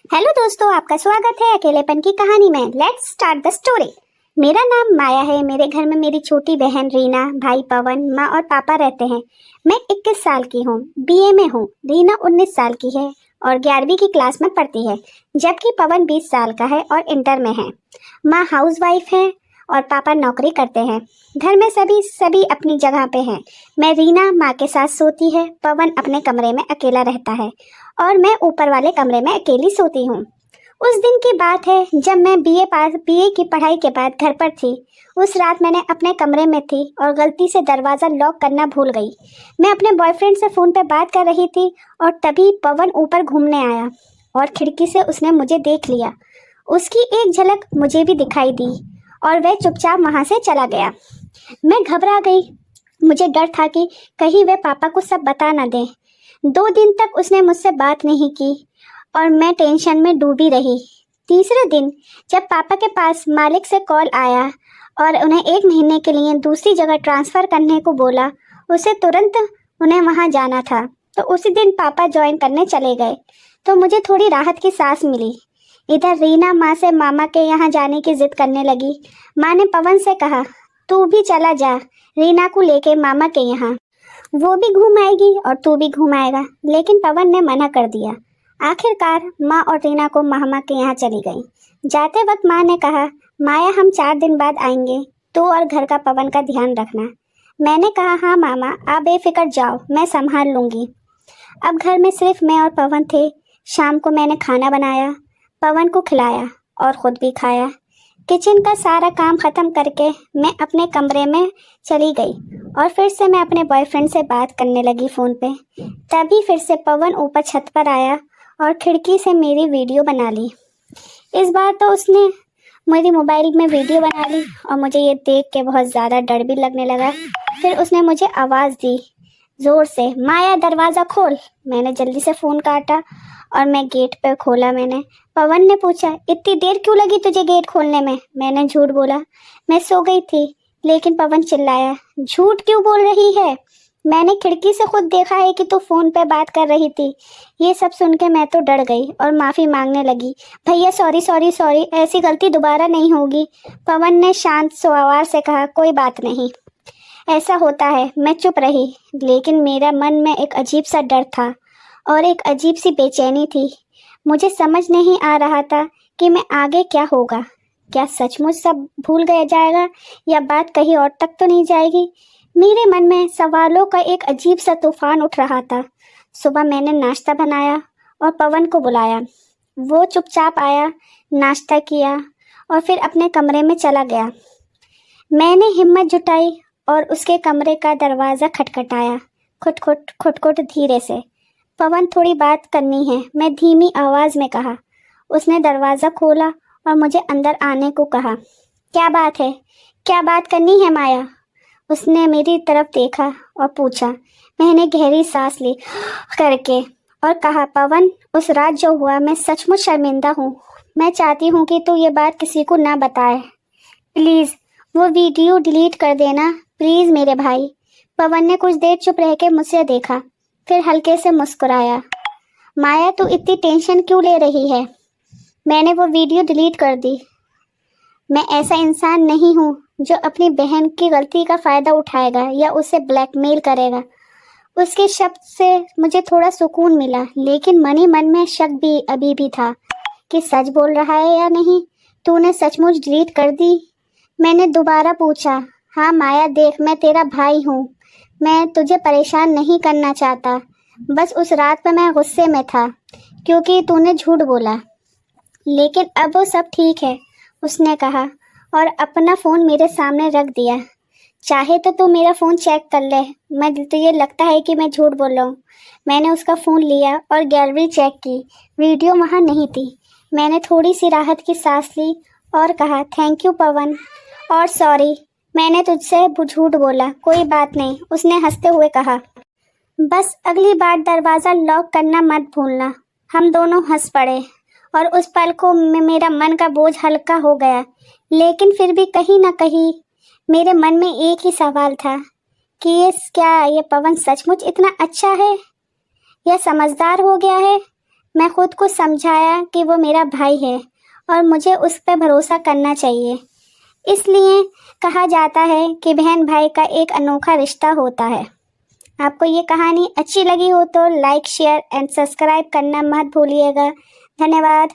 Hello दोस्तों, आपका स्वागत है अकेलेपन की कहानी में। Let's start the story. मेरा नाम माया है। मेरे घर में मेरी छोटी बहन रीना, भाई पवन, माँ और पापा रहते हैं। मैं 21 साल की हूँ, बीए में हूँ। रीना 19 साल की है और 11वीं की क्लास में पढ़ती है, जबकि पवन 20 साल का है और इंटर में है। माँ हाउसवाइफ है और पापा नौकरी करते हैं। घर में सभी अपनी जगह पे हैं। मैं रीना माँ के साथ सोती है, पवन अपने कमरे में अकेला रहता है और मैं ऊपर वाले कमरे में अकेली सोती हूँ। उस दिन की बात है जब मैं बीए की पढ़ाई के बाद घर पर थी। उस रात मैंने अपने कमरे में थी और गलती से दरवाज़ा लॉक करना भूल गई। मैं अपने बॉयफ्रेंड से फ़ोन पर बात कर रही थी और तभी पवन ऊपर घूमने आया और खिड़की से उसने मुझे देख लिया। उसकी एक झलक मुझे भी दिखाई दी और वह चुपचाप वहाँ से चला गया। मैं घबरा गई। मुझे डर था कि कहीं वह पापा को सब बता न दे। 2 दिन तक उसने मुझसे बात नहीं की और मैं टेंशन में डूबी रही। तीसरे दिन जब पापा के पास मालिक से कॉल आया और उन्हें 1 महीने के लिए दूसरी जगह ट्रांसफ़र करने को बोला, उसे तुरंत उन्हें वहां जाना था, तो उसी दिन पापा ज्वाइन करने चले गए। तो मुझे थोड़ी राहत की सांस मिली। इधर रीना माँ से मामा के यहाँ जाने की जिद करने लगी। माँ ने पवन से कहा, तू भी चला जा रीना को लेके मामा के यहाँ, वो भी घूम आएगी और तू भी घूम आएगा। लेकिन पवन ने मना कर दिया। आखिरकार माँ और रीना को मामा के यहाँ चली गई। जाते वक्त माँ ने कहा, माया हम 4 दिन बाद आएंगे, तू और घर का पवन का ध्यान रखना। मैंने कहा, हाँ मामा, आप बेफिक्र जाओ, मैं संभाल लूँगी। अब घर में सिर्फ मैं और पवन थे। शाम को मैंने खाना बनाया, पवन को खिलाया और ख़ुद भी खाया। किचन का सारा काम ख़त्म करके मैं अपने कमरे में चली गई और फिर से मैं अपने बॉयफ्रेंड से बात करने लगी फ़ोन पे। तभी फिर से पवन ऊपर छत पर आया और खिड़की से मेरी वीडियो बना ली। इस बार तो उसने मेरी मोबाइल में वीडियो बना ली और मुझे ये देख के बहुत ज़्यादा डर भी लगने लगा। फिर उसने मुझे आवाज़ दी ज़ोर से, माया दरवाज़ा खोल। मैंने जल्दी से फ़ोन काटा और मैं गेट पे खोला। पवन ने पूछा, इतनी देर क्यों लगी तुझे गेट खोलने में? मैंने झूठ बोला, मैं सो गई थी। लेकिन पवन चिल्लाया, झूठ क्यों बोल रही है? मैंने खिड़की से खुद देखा है कि तू फ़ोन पे बात कर रही थी। ये सब सुन के मैं तो डर गई और माफ़ी मांगने लगी। भैया सॉरी सॉरी सॉरी, ऐसी गलती दोबारा नहीं होगी। पवन ने शांत स्वभाव से कहा, कोई बात नहीं, ऐसा होता है। मैं चुप रही, लेकिन मेरा मन में एक अजीब सा डर था और एक अजीब सी बेचैनी थी। मुझे समझ नहीं आ रहा था कि मैं आगे क्या होगा। क्या सचमुच सब भूल गया जाएगा या बात कहीं और तक तो नहीं जाएगी? मेरे मन में सवालों का एक अजीब सा तूफान उठ रहा था। सुबह मैंने नाश्ता बनाया और पवन को बुलाया। वो चुपचाप आया, नाश्ता किया और फिर अपने कमरे में चला गया। मैंने हिम्मत जुटाई और उसके कमरे का दरवाज़ा खटखटाया, खुट खुट धीरे से। पवन, थोड़ी बात करनी है, मैं धीमी आवाज़ में कहा। उसने दरवाज़ा खोला और मुझे अंदर आने को कहा। क्या बात है? क्या बात करनी है माया? उसने मेरी तरफ देखा और पूछा। मैंने गहरी सांस ली करके और कहा, पवन, उस रात जो हुआ, मैं सचमुच शर्मिंदा हूँ। मैं चाहती हूँ कि तू ये बात किसी को ना बताए। प्लीज़ वो वीडियो डिलीट कर देना, प्लीज़ मेरे भाई। पवन ने कुछ देर चुप रह के मुझसे देखा, फिर हल्के से मुस्कुराया। माया, तू इतनी टेंशन क्यों ले रही है? मैंने वो वीडियो डिलीट कर दी। मैं ऐसा इंसान नहीं हूँ जो अपनी बहन की गलती का फ़ायदा उठाएगा या उसे ब्लैकमेल करेगा। उसके शब्द से मुझे थोड़ा सुकून मिला, लेकिन मन ही मन में शक भी अभी भी था कि सच बोल रहा है या नहीं। तूने सचमुच डिलीट कर दी? मैंने दोबारा पूछा। हाँ माया, देख, मैं तेरा भाई हूँ। मैं तुझे परेशान नहीं करना चाहता। बस उस रात पर मैं गुस्से में था क्योंकि तूने झूठ बोला। लेकिन अब वो सब ठीक है, उसने कहा और अपना फ़ोन मेरे सामने रख दिया। चाहे तो तू मेरा फ़ोन चेक कर ले, मैं तुझे लगता है कि मैं झूठ बोल रहा हूँ। मैंने उसका फ़ोन लिया और गैलरी चेक की। वीडियो वहाँ नहीं थी। मैंने थोड़ी सी राहत की सांस ली और कहा, थैंक यू पवन, और सॉरी, मैंने तुझसे झूठ बोला। कोई बात नहीं, उसने हंसते हुए कहा। बस अगली बार दरवाज़ा लॉक करना मत भूलना। हम दोनों हंस पड़े और उस पल को मेरा मन का बोझ हल्का हो गया। लेकिन फिर भी कहीं ना कहीं मेरे मन में एक ही सवाल था कि क्या ये पवन सचमुच इतना अच्छा है या समझदार हो गया है? मैं खुद को समझाया कि वो मेरा भाई है और मुझे उस पर भरोसा करना चाहिए। इसलिए कहा जाता है कि बहन भाई का एक अनोखा रिश्ता होता है। आपको ये कहानी अच्छी लगी हो तो लाइक, शेयर एंड सब्सक्राइब करना मत भूलिएगा। धन्यवाद।